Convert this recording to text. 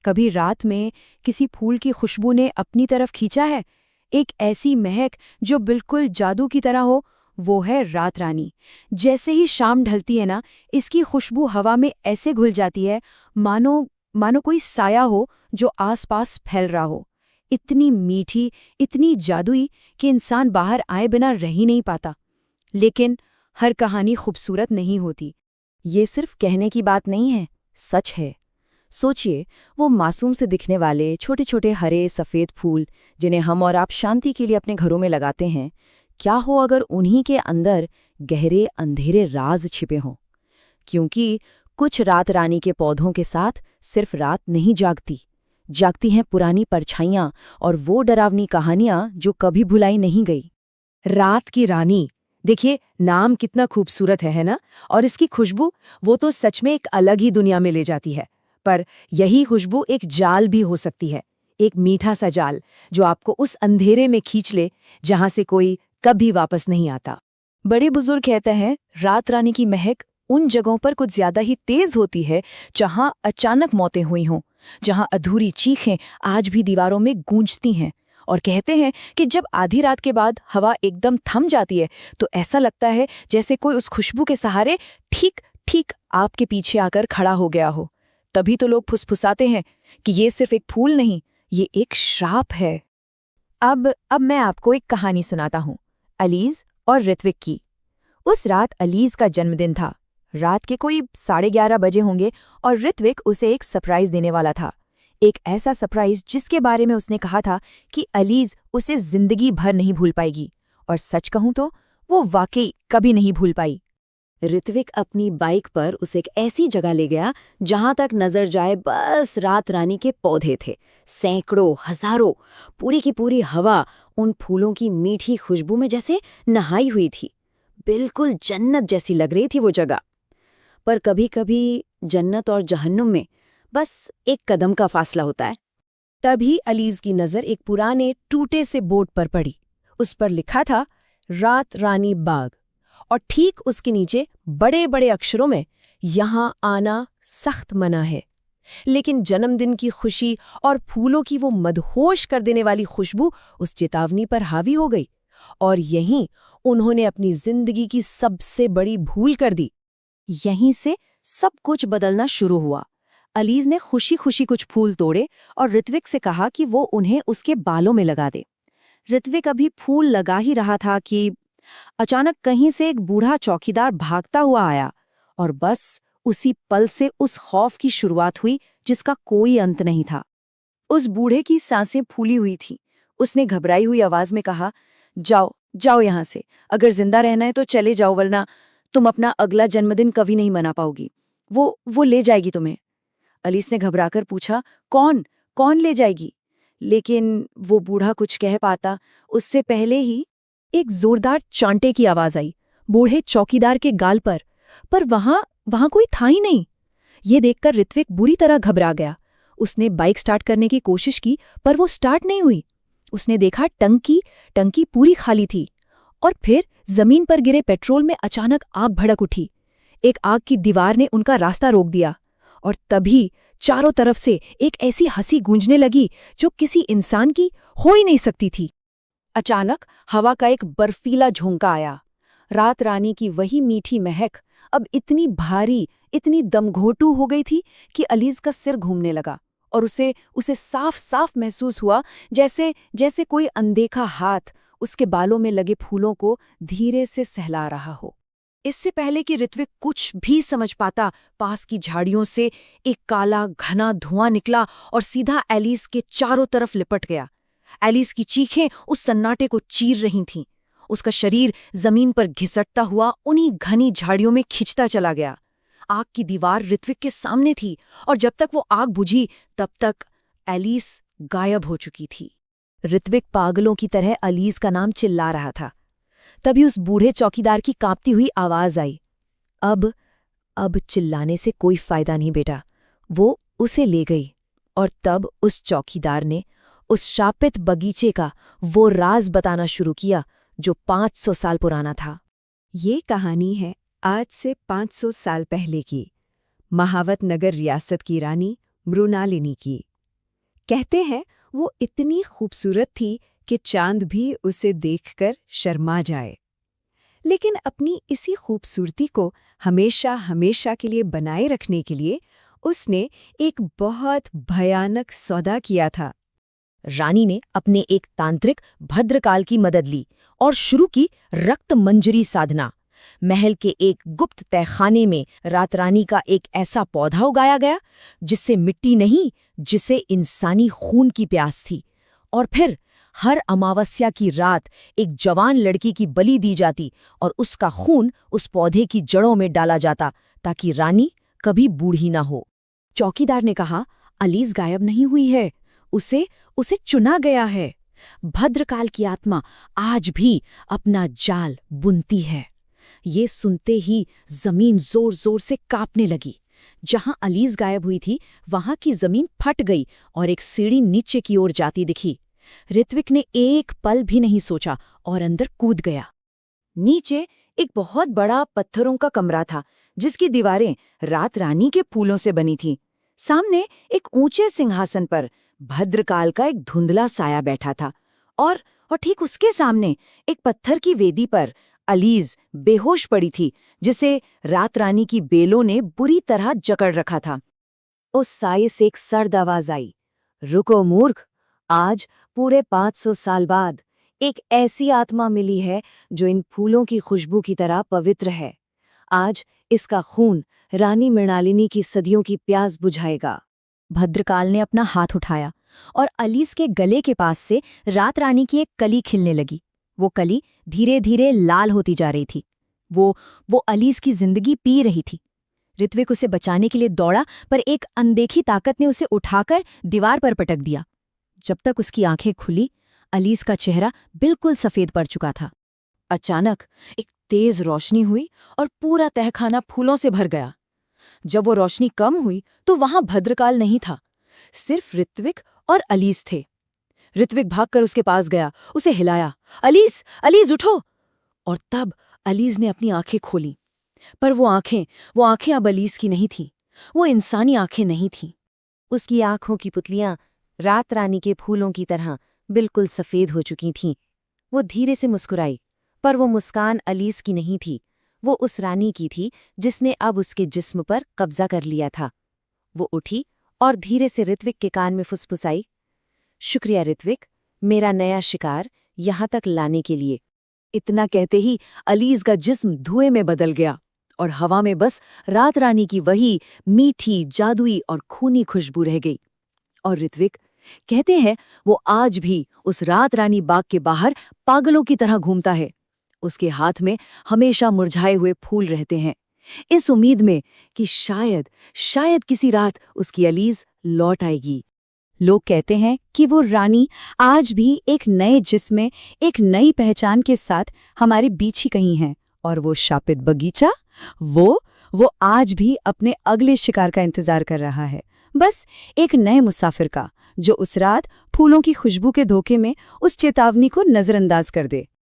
कभी रात में किसी फूल की खुशबू ने अपनी तरफ खींचा है? एक ऐसी महक जो बिल्कुल जादू की तरह हो, वो है रात रानी। जैसे ही शाम ढलती है ना, इसकी खुशबू हवा में ऐसे घुल जाती है, मानो मानो कोई साया हो जो आसपास फैल रहा हो। इतनी मीठी, इतनी जादुई कि इंसान बाहर आए बिना रह ही नहीं पाता। लेकिन हर कहानी खूबसूरत नहीं होती। ये सिर्फ कहने की बात नहीं है, सच है। सोचिए, वो मासूम से दिखने वाले छोटे छोटे हरे सफ़ेद फूल जिन्हें हम और आप शांति के लिए अपने घरों में लगाते हैं, क्या हो अगर उन्हीं के अंदर गहरे अंधेरे राज छिपे हों? क्योंकि कुछ रात रानी के पौधों के साथ सिर्फ रात नहीं जागती हैं पुरानी परछाइयाँ और वो डरावनी कहानियाँ जो कभी भुलाई नहीं गई। रात की रानी, देखिए नाम कितना खूबसूरत है ना? और इसकी खुशबू, वो तो सच में एक अलग ही दुनिया में ले जाती है। पर यही खुशबू एक जाल भी हो सकती है, एक मीठा सा जाल जो आपको उस अंधेरे में खींच ले जहां से कोई कभी वापस नहीं आता। बड़े बुजुर्ग कहते हैं, रात रानी की महक उन जगहों पर कुछ ज्यादा ही तेज होती है जहां अचानक मौतें हुई हों, जहां अधूरी चीखें आज भी दीवारों में गूंजती हैं। और कहते हैं कि जब आधी रात के बाद हवा एकदम थम जाती है तो ऐसा लगता है जैसे कोई उस खुशबू के सहारे ठीक ठीक आपके पीछे आकर खड़ा हो गया हो। तभी तो लोग फुसफुसाते हैं कि ये सिर्फ एक फूल नहीं, ये एक श्राप है। अब मैं आपको एक कहानी सुनाता हूँ, अलीज और ऋत्विक की। उस रात अलीज का जन्मदिन था। रात के कोई 11:30 बजे होंगे और ऋत्विक उसे एक सरप्राइज देने वाला था। एक ऐसा सरप्राइज जिसके बारे में उसने कहा था कि अलीज उसे जिंदगी भर नहीं भूल पाएगी। और सच कहूं तो वो वाकई कभी नहीं भूल पाई। ऋत्विक अपनी बाइक पर उसे एक ऐसी जगह ले गया जहां तक नजर जाए बस रात रानी के पौधे थे, सैकड़ों, हजारों। पूरी की पूरी हवा उन फूलों की मीठी खुशबू में जैसे नहाई हुई थी। बिल्कुल जन्नत जैसी लग रही थी वो जगह। पर कभी कभी जन्नत और जहन्नुम में बस एक कदम का फासला होता है। तभी अलीज की नजर एक पुराने टूटे से बोर्ड पर पड़ी। उस पर लिखा था रात रानी बाग, और ठीक उसके नीचे बड़े बड़े अक्षरों में यहां आना सख्त मना है। लेकिन जन्मदिन की खुशी और फूलों की वो मदहोश कर देने वाली खुशबू उस चेतावनी पर हावी हो गई, और यहीं उन्होंने अपनी जिंदगी की सबसे बड़ी भूल कर दी। यहीं से सब कुछ बदलना शुरू हुआ। अलीज ने खुशी खुशी कुछ फूल तोड़े और ऋत्विक से कहा कि वो उन्हें उसके बालों में लगा दे। ऋत्विक अभी फूल लगा ही रहा था कि अचानक कहीं से एक बूढ़ा चौकीदार भागता हुआ आया, और बस उसी पल से उस खौफ की शुरुआत हुई जिसका कोई अंत नहीं था। उस बूढ़े की सांसें फूली हुई थी। उसने घबराई हुई आवाज में कहा, जाओ जाओ यहां से, अगर जिंदा रहना है तो चले जाओ, वरना तुम अपना अगला जन्मदिन कभी नहीं मना पाओगी। वो ले जाएगी तुम्हें। अलीस ने घबराकर पूछा, कौन कौन ले जाएगी? लेकिन वो बूढ़ा कुछ कह पाता उससे पहले ही एक जोरदार चांटे की आवाज आई, बूढ़े चौकीदार के गाल पर वहां कोई था ही नहीं। ये देखकर ऋत्विक बुरी तरह घबरा गया। उसने बाइक स्टार्ट करने की कोशिश की, पर वो स्टार्ट नहीं हुई। उसने देखा टंकी पूरी खाली थी, और फिर जमीन पर गिरे पेट्रोल में अचानक आग भड़क उठी। एक आग की दीवार ने उनका रास्ता रोक दिया, और तभी चारों तरफ से एक ऐसी हंसी गूंजने लगी जो किसी इंसान की हो ही नहीं सकती थी। अचानक हवा का एक बर्फीला झोंका आया। रात रानी की वही मीठी महक अब इतनी भारी, इतनी दमघोटू हो गई थी कि अलीज का सिर घूमने लगा, और उसे साफ साफ महसूस हुआ जैसे कोई अनदेखा हाथ उसके बालों में लगे फूलों को धीरे से सहला रहा हो। इससे पहले कि ऋत्विक कुछ भी समझ पाता, पास की झाड़ियों से एक काला घना धुआं निकला और सीधा एलिस के चारों तरफ लिपट गया। एलिस की चीखें उस सन्नाटे को चीर रही थीं। उसका शरीर जमीन पर घिसटता हुआ उन्हीं घनी झाड़ियों में खिंचता चला गया। आग की दीवार ऋत्विक के सामने थी, और जब तक वो आग बुझी तब तक एलिस गायब हो चुकी थी। ऋत्विक पागलों की तरह अलीस का नाम चिल्ला रहा था। तभी उस बूढ़े चौकीदार की कांपती हुई आवाज आई, अब चिल्लाने से कोई फायदा नहीं बेटा। वो उसे ले गई, और तब उस चौकीदार ने उस शापित बगीचे का वो राज बताना शुरू किया जो 500 साल पुराना था। ये कहानी है आज से 500 साल पहले की, महावत नगर रियासत की रानी मृणालिनी की। कहते हैं वो इतनी खूबसूरत थी कि चांद भी उसे देखकर शर्मा जाए। लेकिन अपनी इसी खूबसूरती को हमेशा हमेशा के लिए बनाए रखने के लिए उसने एक बहुत भयानक सौदा किया था। रानी ने अपने एक तांत्रिक भद्रकाल की मदद ली और शुरू की रक्त मंजरी साधना। महल के एक गुप्त तहखाने में रातरानी का एक ऐसा पौधा उगाया गया जिससे मिट्टी नहीं, जिसे इंसानी खून की प्यास थी। और फिर हर अमावस्या की रात एक जवान लड़की की बलि दी जाती और उसका खून उस पौधे की जड़ों में डाला जाता ताकि रानी कभी बूढ़ी ना हो। चौकीदार ने कहा, अलीज गायब नहीं हुई है, उसे चुना गया है। भद्रकाल की आत्मा आज भी अपना जाल बुनती है। ये सुनते ही जमीन जोर जोर से कांपने लगी। जहां अलीज गायब हुई थी वहां की जमीन फट गई और एक सीढ़ी नीचे की ओर जाती दिखी। ऋत्विक ने एक पल भी नहीं सोचा और अंदर कूद गया। नीचे एक बहुत बड़ा पत्थरों का कमरा था जिसकी दीवारें रात रानी के फूलों से बनी थीं। सामने एक ऊंचे सिंहासन पर भद्रकाल का एक धुंधला साया बैठा था और ठीक उसके सामने एक पत्थर की वेदी पर अलीज बेहोश पड़ी थी, जिसे रात रानी की बेलों ने बुरी तरह जकड़ रखा था। उस साये से एक सर्द आवाज आई, रुको मूर्ख, आज पूरे 500 साल बाद एक ऐसी आत्मा मिली है जो इन फूलों की खुशबू की तरह पवित्र है। आज इसका खून रानी मृणालिनी की सदियों की प्यास बुझाएगा। भद्रकाल ने अपना हाथ उठाया और अलीज के गले के पास से रात रानी की एक कली खिलने लगी। वो कली धीरे धीरे लाल होती जा रही थी। वो अलीज की जिंदगी पी रही थी। ऋत्विक उसे बचाने के लिए दौड़ा, पर एक अनदेखी ताकत ने उसे उठाकर दीवार पर पटक दिया। जब तक उसकी आंखें खुली, अलीज का चेहरा बिल्कुल सफेद पड़ चुका था। अचानक एक तेज रोशनी हुई और पूरा तहखाना फूलों से भर गया। जब वो रोशनी कम हुई तो वहां भद्रकाल नहीं था, सिर्फ ऋत्विक और अलीज थे। ऋत्विक भागकर उसके पास गया, उसे हिलाया, अलीज, अलीज उठो। और तब अलीज ने अपनी आंखें खोली, पर वो आंखें अब अलीज की नहीं थीं। वो इंसानी आंखें नहीं थीं। उसकी आंखों की पुतलियां रात रानी के फूलों की तरह बिल्कुल सफेद हो चुकी थीं। वो धीरे से मुस्कुराई, पर वो मुस्कान अलीज की नहीं थी। वो उस रानी की थी जिसने अब उसके जिस्म पर कब्जा कर लिया था। वो उठी और धीरे से ऋत्विक के कान में फुसफुसाई, शुक्रिया ऋत्विक, मेरा नया शिकार यहाँ तक लाने के लिए। इतना कहते ही अलीज का जिस्म धुएं में बदल गया और हवा में बस रात रानी की वही मीठी, जादुई और खूनी खुशबू रह गई। और ऋत्विक, कहते हैं, वो आज भी उस रात रानी बाग के बाहर पागलों की तरह घूमता है। उसके हाथ में हमेशा मुरझाए हुए फूल रहते हैं, इस उम्मीद में कि शायद किसी रात उसकी अलीज लौट आएगी। लोग कहते हैं कि वो रानी आज भी एक नए जिस्म में, एक नई पहचान के साथ हमारे बीच ही कहीं है। और वो शापित बगीचा, वो आज भी अपने अगले शिकार का इंतजार कर रहा है, बस एक नए मुसाफिर का, जो उस रात फूलों की खुशबू के धोखे में उस चेतावनी को नजरअंदाज कर दे।